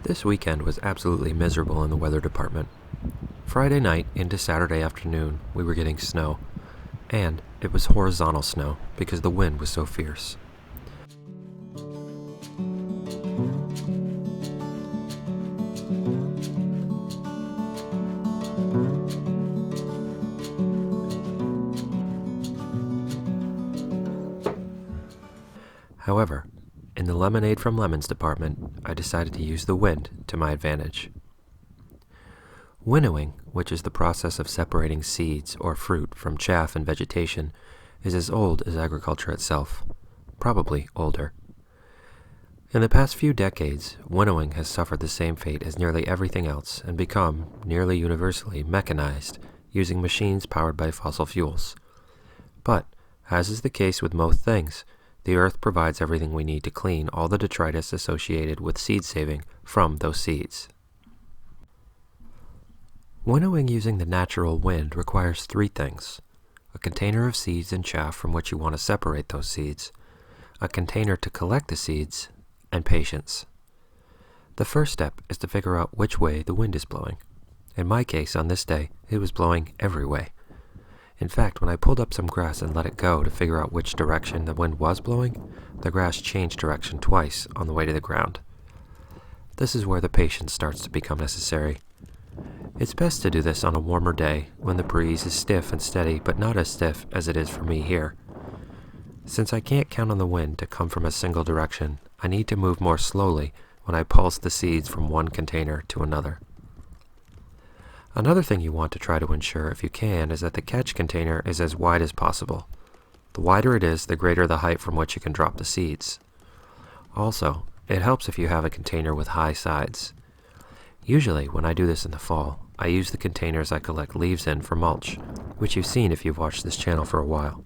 This weekend was absolutely miserable in the weather department. Friday night into Saturday afternoon, we were getting snow, and it was horizontal snow because the wind was so fierce. However, in the Lemonade from Lemons department, I decided to use the wind to my advantage. Winnowing, which is the process of separating seeds or fruit from chaff and vegetation, is as old as agriculture itself, probably older. In the past few decades, winnowing has suffered the same fate as nearly everything else and become, nearly universally, mechanized, using machines powered by fossil fuels. But, as is the case with most things, the earth provides everything we need to clean all the detritus associated with seed saving from those seeds. Winnowing using the natural wind requires three things: a container of seeds and chaff from which you want to separate those seeds, a container to collect the seeds, and patience. The first step is to figure out which way the wind is blowing. In my case, on this day, it was blowing every way. In fact, when I pulled up some grass and let it go to figure out which direction the wind was blowing, the grass changed direction twice on the way to the ground. This is where the patience starts to become necessary. It's best to do this on a warmer day when the breeze is stiff and steady, but not as stiff as it is for me here. Since I can't count on the wind to come from a single direction, I need to move more slowly when I pulse the seeds from one container to another. Another thing you want to try to ensure, if you can, is that the catch container is as wide as possible. The wider it is, the greater the height from which you can drop the seeds. Also, it helps if you have a container with high sides. Usually, when I do this in the fall, I use the containers I collect leaves in for mulch, which you've seen if you've watched this channel for a while.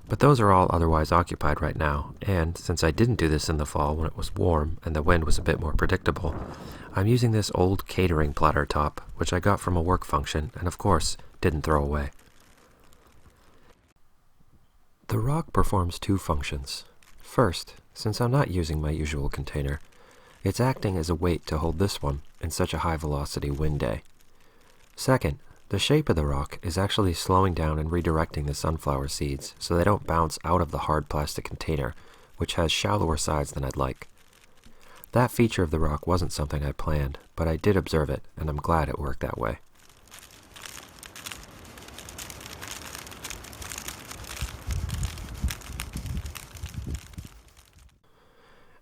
But those are all otherwise occupied right now, and since I didn't do this in the fall when it was warm and the wind was a bit more predictable, I'm using this old catering platter top, which I got from a work function and of course didn't throw away. The rock performs two functions. First, since I'm not using my usual container, it's acting as a weight to hold this one in such a high velocity wind day. Second, the shape of the rock is actually slowing down and redirecting the sunflower seeds so they don't bounce out of the hard plastic container, which has shallower sides than I'd like. That feature of the rock wasn't something I planned, but I did observe it, and I'm glad it worked that way.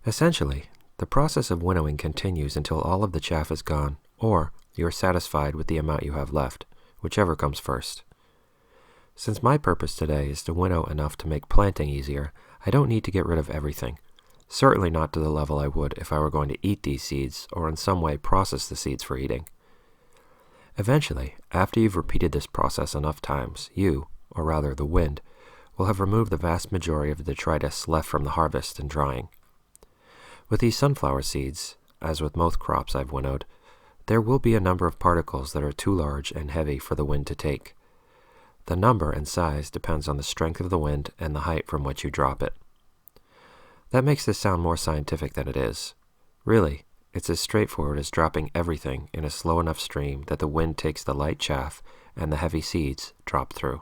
Essentially, the process of winnowing continues until all of the chaff is gone, or you are satisfied with the amount you have left, whichever comes first. Since my purpose today is to winnow enough to make planting easier, I don't need to get rid of everything. Certainly not to the level I would if I were going to eat these seeds or in some way process the seeds for eating. Eventually, after you've repeated this process enough times, you, or rather the wind, will have removed the vast majority of the detritus left from the harvest and drying. With these sunflower seeds, as with most crops I've winnowed, there will be a number of particles that are too large and heavy for the wind to take. The number and size depends on the strength of the wind and the height from which you drop it. That makes this sound more scientific than it is. Really, it's as straightforward as dropping everything in a slow enough stream that the wind takes the light chaff and the heavy seeds drop through.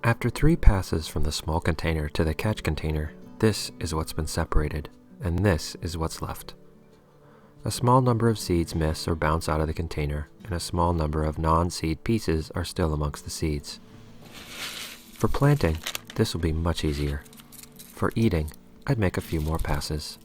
After 3 passes from the small container to the catch container, this is what's been separated, and this is what's left. A small number of seeds miss or bounce out of the container, and a small number of non-seed pieces are still amongst the seeds. For planting, this will be much easier. For eating, I'd make a few more passes.